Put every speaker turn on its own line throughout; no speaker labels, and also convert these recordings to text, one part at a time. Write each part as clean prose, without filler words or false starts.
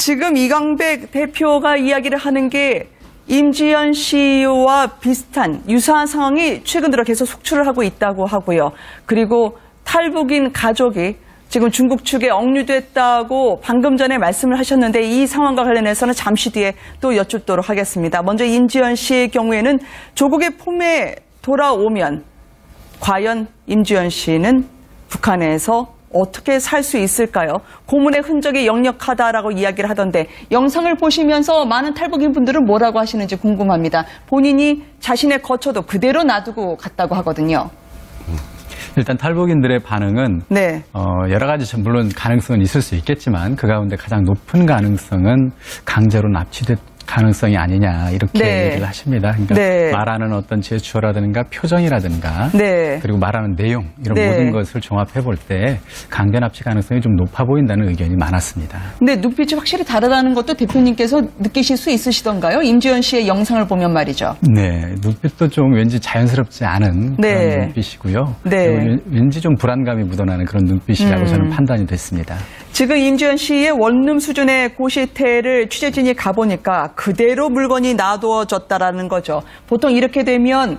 지금 이광백 대표가 이야기를 하는 게 임지연 씨와 비슷한 유사한 상황이 최근 들어 계속 속출을 하고 있다고 하고요. 그리고 탈북인 가족이 지금 중국 측에 억류됐다고 방금 전에 말씀을 하셨는데 이 상황과 관련해서는 잠시 뒤에 또 여쭙도록 하겠습니다. 먼저 임지연 씨의 경우에는 조국의 품에 돌아오면 과연 임지연 씨는 북한에서 어떻게 살 수 있을까요? 고문의 흔적이 역력하다라고 이야기를 하던데 영상을 보시면서 많은 탈북인 분들은 뭐라고 하시는지 궁금합니다. 본인이 자신의 거처도 그대로 놔두고 갔다고 하거든요.
일단 탈북인들의 반응은
네.
여러 가지 물론 가능성은 있을 수 있겠지만 그 가운데 가장 높은 가능성은 강제로 납치될 가능성이 아니냐 이렇게
네.
얘기를 하십니다. 그러니까
네.
말하는 어떤 제스처라든가 표정이라든가
네.
그리고 말하는 내용 이런
네.
모든 것을 종합해 볼 때 강제 납치 가능성이 좀 높아 보인다는 의견이 많았습니다.
근데 눈빛이 확실히 다르다는 것도 대표님께서 느끼실 수 있으시던가요? 임지연 씨의 영상을 보면 말이죠.
네, 눈빛도 좀 왠지 자연스럽지 않은
네.
그런 눈빛이고요.
네.
그리고 왠지 좀 불안감이 묻어나는 그런 눈빛이라고 저는 판단이 됐습니다.
지금 임지연 씨의 원룸 수준의 고시텔을 취재진이 가보니까 그대로 물건이 놔두어졌다라는 거죠. 보통 이렇게 되면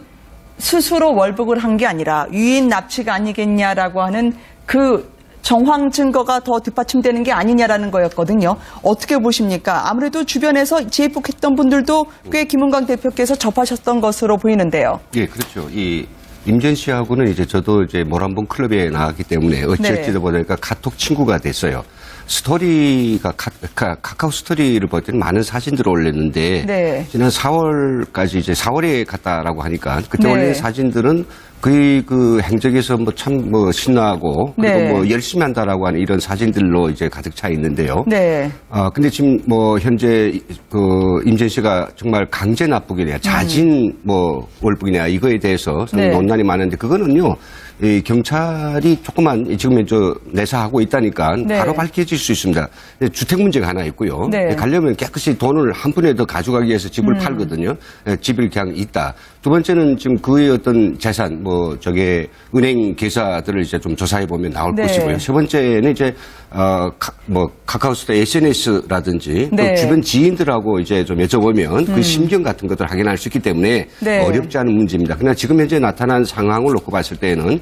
스스로 월북을 한 게 아니라 유인 납치가 아니겠냐라고 하는 그 정황 증거가 더 뒷받침되는 게 아니냐라는 거였거든요. 어떻게 보십니까? 아무래도 주변에서 재입국했던 분들도 꽤 김은광 대표께서 접하셨던 것으로 보이는데요.
예, 그렇죠. 이 임지연 씨하고는 이제 저도 이제 모란봉 클럽에 나갔기 때문에 어찌어찌다 보니까 카톡 친구가 됐어요. 스토리가 카카오 스토리를 볼 때는 많은 사진들을 올렸는데
네.
지난 4월까지 이제 4월에 갔다라고 하니까 그때
네.
올린 사진들은 거의 그 행적에서 참 신나고 그리고
네.
열심히 한다라고 하는 이런 사진들로 이제 가득 차 있는데요.
네.
근데 지금 현재 임지연 씨가 정말 강제 납북이냐, 자진 월북이냐 이거에 대해서
네.
논란이 많은데 그거는요. 이 경찰이 조금만 지금 내사하고 있다니까
네.
바로 밝혀질 수 있습니다. 주택 문제가 하나 있고요.
네.
가려면 깨끗이 돈을 한 푼에 더 가져가기 위해서 집을 팔거든요. 집을 그냥 있다. 두 번째는 지금 그의 어떤 재산, 은행 계좌들을 이제 좀 조사해 보면 나올
네.
것이고요. 세 번째는 이제 카카오스토어 SNS라든지
네.
또 주변 지인들하고 이제 좀 여쭤보면 그 심경 같은 것들을 확인할 수 있기 때문에
네.
어렵지 않은 문제입니다. 그러나 지금 현재 나타난 상황을 놓고 봤을 때는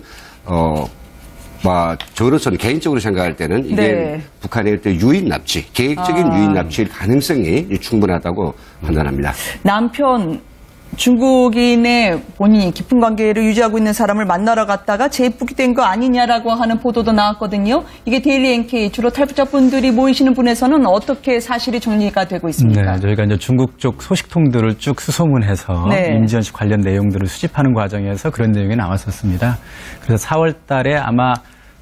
저로서는 개인적으로 생각할 때는 이게
네.
북한의 유인 납치, 계획적인 유인 납치일 가능성이 충분하다고 판단합니다.
남편 중국인의 본인이 깊은 관계를 유지하고 있는 사람을 만나러 갔다가 재입국이 된 거 아니냐라고 하는 보도도 나왔거든요. 이게 데일리 NK 주로 탈북자분들이 모이시는 분에서는 어떻게 사실이 정리가 되고 있습니까?
네, 저희가 이제 중국 쪽 소식통들을 쭉 수소문해서
네.
임지연 씨 관련 내용들을 수집하는 과정에서 그런 내용이 나왔었습니다. 그래서 4월 달에 아마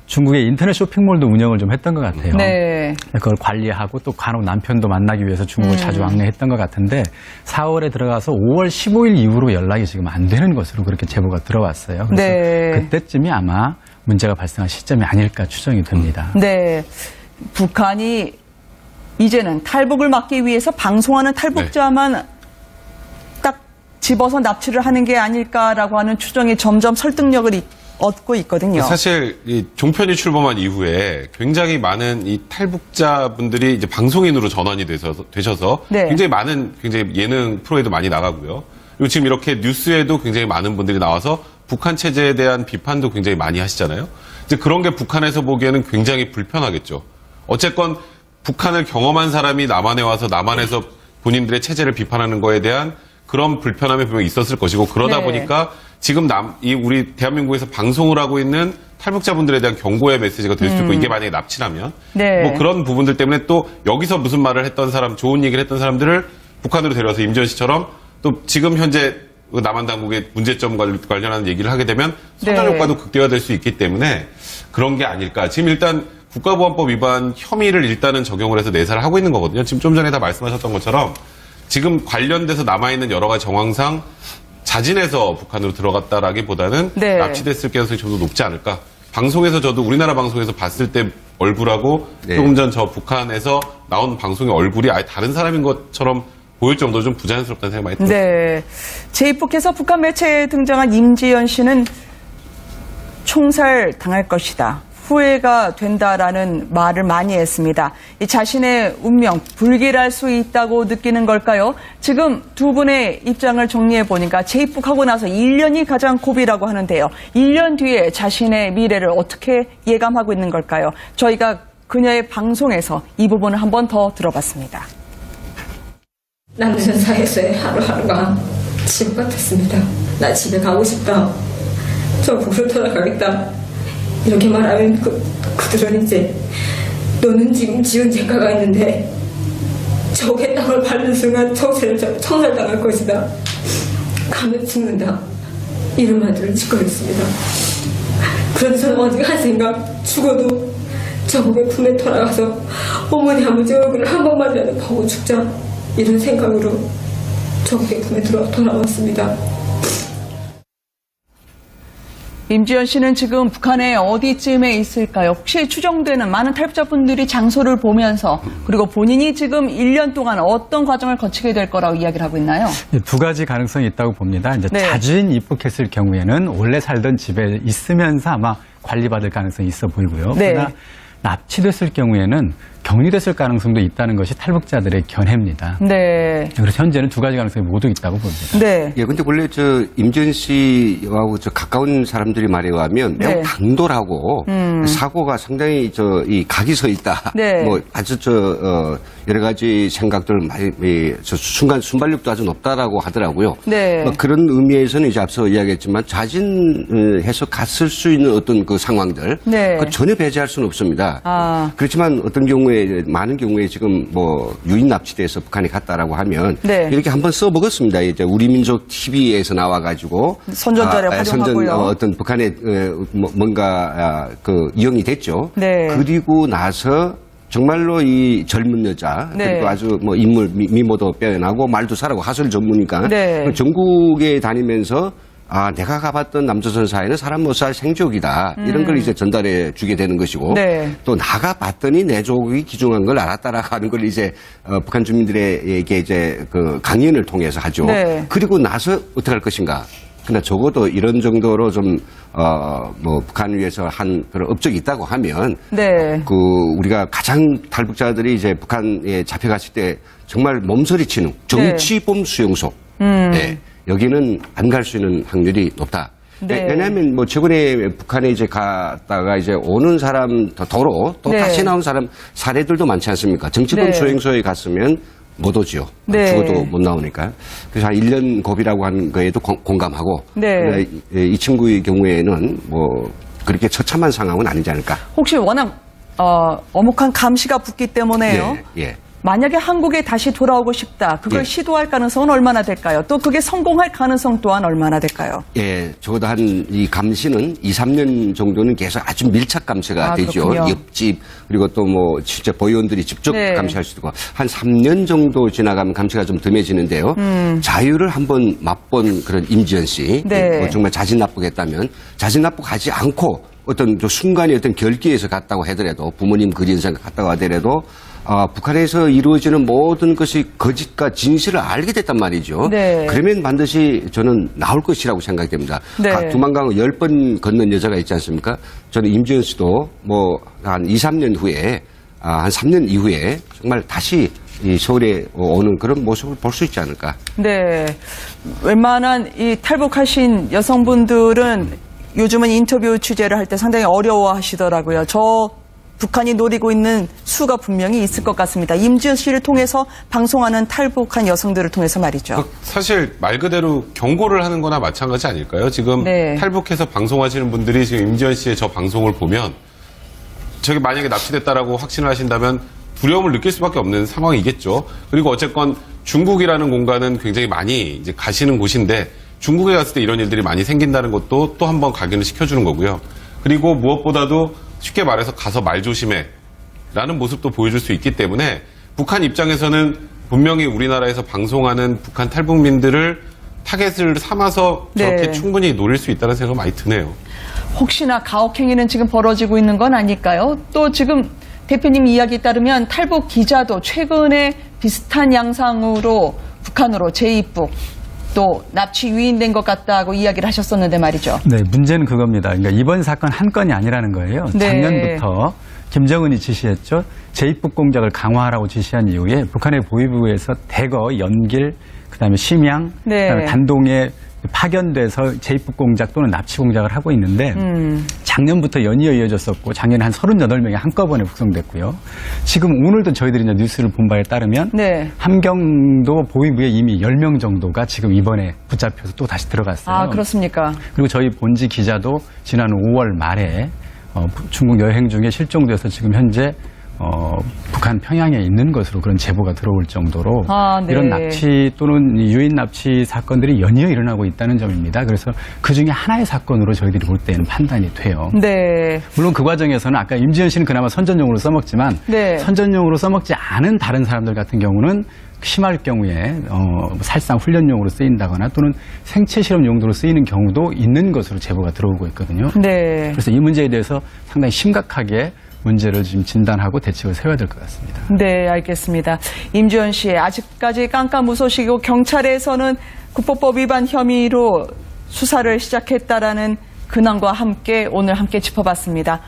중국의 인터넷 쇼핑몰도 운영을 좀 했던 것 같아요.
네.
그걸 관리하고 또 간혹 남편도 만나기 위해서 중국을 자주 왕래했던 것 같은데 4월에 들어가서 5월 15일 이후로 연락이 지금 안 되는 것으로 그렇게 제보가 들어왔어요. 그래서
네.
그때쯤이 아마 문제가 발생한 시점이 아닐까 추정이 됩니다.
네. 북한이 이제는 탈북을 막기 위해서 방송하는 탈북자만 딱 집어서 납치를 하는 게 아닐까라고 하는 추정이 점점 설득력을 얻고 있거든요.
사실 이 종편이 출범한 이후에 굉장히 많은 이 탈북자분들이 이제 방송인으로 전환이 되셔서
네.
굉장히 많은 예능 프로에도 많이 나가고요. 그리고 지금 이렇게 뉴스에도 굉장히 많은 분들이 나와서 북한 체제에 대한 비판도 굉장히 많이 하시잖아요. 이제 그런 게 북한에서 보기에는 굉장히 불편하겠죠. 어쨌건 북한을 경험한 사람이 남한에 와서 남한에서 본인들의 체제를 비판하는 거에 대한 그런 불편함이 분명히 있었을 것이고 그러다
네.
보니까 지금 우리 대한민국에서 방송을 하고 있는 탈북자분들에 대한 경고의 메시지가 될 수 있고 이게 만약에 납치라면
네.
그런 부분들 때문에 또 여기서 무슨 말을 했던 사람, 좋은 얘기를 했던 사람들을 북한으로 데려와서 임지연 씨처럼 또 지금 현재 남한 당국의 문제점 관련한 얘기를 하게 되면 선전
네.
효과도 극대화될 수 있기 때문에 그런 게 아닐까. 지금 일단 국가보안법 위반 혐의를 일단은 적용을 해서 내사를 하고 있는 거거든요. 지금 좀 전에 다 말씀하셨던 것처럼 지금 관련돼서 남아있는 여러 가지 정황상 자진해서 북한으로 들어갔다라기보다는
네.
납치됐을 가능성이 좀 더 높지 않을까. 방송에서 저도 우리나라 방송에서 봤을 때 얼굴하고
네.
조금 전 저 북한에서 나온 방송의 얼굴이 아예 다른 사람인 것처럼 보일 정도로 좀 부자연스럽다는 생각이 많이 들었어요.
네. 재입국해서 북한 매체에 등장한 임지연 씨는 총살 당할 것이다. 후회가 된다라는 말을 많이 했습니다. 이 자신의 운명 불길할 수 있다고 느끼는 걸까요? 지금 두 분의 입장을 정리해 보니까 재입국하고 나서 1년이 가장 고비라고 하는데요. 1년 뒤에 자신의 미래를 어떻게 예감하고 있는 걸까요? 저희가 그녀의 방송에서 이 부분을 한 번 더 들어봤습니다.
남은 세상에서의 하루하루가 지옥 같았습니다. 나 집에 가고 싶다. 저국으로 돌아가겠다. 이렇게 말하면 그들은 이제 너는 지금 지은 죄가가 있는데 적의 땅을 밟는 순간 청살당할 것이다. 가면 죽는다. 이런 말들을 짓거렸습니다. 그런데 저는 어지간한 생각, 죽어도 저국의 품에 돌아가서 어머니 아버지 얼굴을 한 번만이라도 보고 죽자. 이런 생각으로 저국의 품에 돌아왔습니다.
임지연 씨는 지금 북한의 어디쯤에 있을까요? 혹시 추정되는 많은 탈북자분들이 장소를 보면서 그리고 본인이 지금 1년 동안 어떤 과정을 거치게 될 거라고 이야기를 하고 있나요?
두 가지 가능성이 있다고 봅니다. 이제
네.
자진 입국했을 경우에는 원래 살던 집에 있으면서 아마 관리받을 가능성이 있어 보이고요.
네.
그러나 납치됐을 경우에는 격리됐을 가능성도 있다는 것이 탈북자들의 견해입니다.
네.
그래서 현재는 두 가지 가능성이 모두 있다고 봅니다.
네.
예, 근데 원래 임지연 씨하고 가까운 사람들이 말에 의하면 매우
네.
당돌하고 사고가 상당히 이 각이 서 있다.
네.
뭐 아주 여러 가지 생각들 많이 순간 순발력도 아주 높다라고 하더라고요.
네.
뭐 그런 의미에서는 이제 앞서 이야기했지만 자진해서 갔을 수 있는 어떤 그 상황들
네.
그 전혀 배제할 수는 없습니다.
아.
그렇지만 어떤 경우에 많은 경우에 지금 뭐 유인 납치돼서 북한에 갔다라고 하면
네.
이렇게 한번 써먹었습니다. 이제 우리 민족 TV에서 나와가지고
선전자를 활용하고요.
어떤 북한에 뭔가 이용이 됐죠.
네.
그리고 나서 정말로 이 젊은 여자
네.
그리고 아주 뭐 인물 미모도 빼어나고 말도 잘하고 하술 전문이니까
네.
전국에 다니면서 내가 가봤던 남조선 사회는 사람 못 살 생족이다. 이런 걸 이제 전달해 주게 되는 것이고.
네.
또 나가봤더니 내 족이 귀중한 걸 알았다라고 하는 걸 이제, 북한 주민들에게 이제 강연을 통해서 하죠.
네.
그리고 나서 어떻게 할 것인가. 그러나 적어도 이런 정도로 좀, 북한을 위해서 한 그런 업적이 있다고 하면.
네.
우리가 가장 탈북자들이 이제 북한에 잡혀갔을 때 정말 몸서리 치는 정치범 수용소. 네. 여기는 안 갈 수 있는 확률이 높다.
네.
왜냐하면 뭐 최근에 북한에 이제 갔다가 이제 오는 사람 도로 또
네.
다시 나온 사람 사례들도 많지 않습니까? 정치범
네.
수용소에 갔으면 못 오지요.
네.
죽어도 못 나오니까. 그래서 한 1년 고비라고 하는 거에도 공감하고.
네.
이 친구의 경우에는 뭐 그렇게 처참한 상황은 아니지 않을까.
혹시 워낙 어묵한 감시가 붙기 때문에요.
예.
만약에 한국에 다시 돌아오고 싶다. 그걸
예.
시도할 가능성은 얼마나 될까요? 또 그게 성공할 가능성 또한 얼마나 될까요?
예, 적어도 이 감시는 2, 3년 정도는 계속 아주 밀착 감시가 되죠.
그렇군요.
옆집, 그리고 또 뭐, 진짜 보위원들이 직접
네.
감시할 수도 있고, 한 3년 정도 지나가면 감시가 좀 듬해지는데요. 자유를 한번 맛본 그런 임지연 씨,
네.
뭐 정말 자진 납북했다면, 자진 납북하지 않고 어떤 순간의 어떤 결기에서 갔다고 하더라도, 부모님 그리는 생각 갔다고 하더라도, 북한에서 이루어지는 모든 것이 거짓과 진실을 알게 됐단 말이죠.
네.
그러면 반드시 저는 나올 것이라고 생각됩니다.
네.
두만강을 10번 건넌 여자가 있지 않습니까? 저는 임지연 씨도 뭐 한 2, 3년 후에, 한 3년 이후에 정말 다시 이 서울에 오는 그런 모습을 볼 수 있지 않을까.
네. 웬만한 이 탈북하신 여성분들은 요즘은 인터뷰 취재를 할 때 상당히 어려워하시더라고요. 북한이 노리고 있는 수가 분명히 있을 것 같습니다. 임지연 씨를 통해서 방송하는 탈북한 여성들을 통해서 말이죠.
사실 말 그대로 경고를 하는 거나 마찬가지 아닐까요? 지금
네.
탈북해서 방송하시는 분들이 지금 임지연 씨의 저 방송을 보면 저게 만약에 납치됐다라고 확신을 하신다면 두려움을 느낄 수밖에 없는 상황이겠죠. 그리고 어쨌건 중국이라는 공간은 굉장히 많이 이제 가시는 곳인데 중국에 갔을 때 이런 일들이 많이 생긴다는 것도 또 한 번 각인을 시켜주는 거고요. 그리고 무엇보다도 쉽게 말해서 가서 말 조심해 라는 모습도 보여줄 수 있기 때문에 북한 입장에서는 분명히 우리나라에서 방송하는 북한 탈북민들을 타겟을 삼아서 저렇게
네.
충분히 노릴 수 있다는 생각이 많이 드네요.
혹시나 가혹행위는 지금 벌어지고 있는 건 아닐까요? 또 지금 대표님 이야기에 따르면 탈북 기자도 최근에 비슷한 양상으로 북한으로 재입국 또 납치 유인된 것 같다고 이야기를 하셨었는데 말이죠.
네, 문제는 그겁니다. 그러니까 이번 사건 한 건이 아니라는 거예요.
네.
작년부터 김정은이 지시했죠. 제2북 공작을 강화하라고 지시한 이후에 북한의 보위부에서 대거 연길, 그다음에 심양,
네.
그다음에 단동에 파견돼서 제2북 공작 또는 납치 공작을 하고 있는데 작년부터 연이어 이어졌었고 작년에 한 38명이 한꺼번에 북송됐고요. 지금 오늘도 저희들이 이제 뉴스를 본 바에 따르면
네.
함경도 보위부에 이미 10명 정도가 지금 이번에 붙잡혀서 또 다시 들어갔어요.
아, 그렇습니까?
그리고 저희 본지 기자도 지난 5월 말에 중국 여행 중에 실종돼서 지금 현재 북한 평양에 있는 것으로 그런 제보가 들어올 정도로
아, 네.
이런 납치 또는 유인 납치 사건들이 연이어 일어나고 있다는 점입니다. 그래서 그중에 하나의 사건으로 저희들이 볼 때는 판단이 돼요.
네.
물론 그 과정에서는 아까 임지연 씨는 그나마 선전용으로 써먹지만
네.
선전용으로 써먹지 않은 다른 사람들 같은 경우는 심할 경우에 살상 훈련용으로 쓰인다거나 또는 생체 실험 용도로 쓰이는 경우도 있는 것으로 제보가 들어오고 있거든요.
네.
그래서 이 문제에 대해서 상당히 심각하게 문제를 지금 진단하고 대책을 세워야 될 것 같습니다.
네, 알겠습니다. 임지연 씨, 아직까지 깜깜무소식이고 경찰에서는 국보법 위반 혐의로 수사를 시작했다라는 근황과 함께 오늘 함께 짚어봤습니다.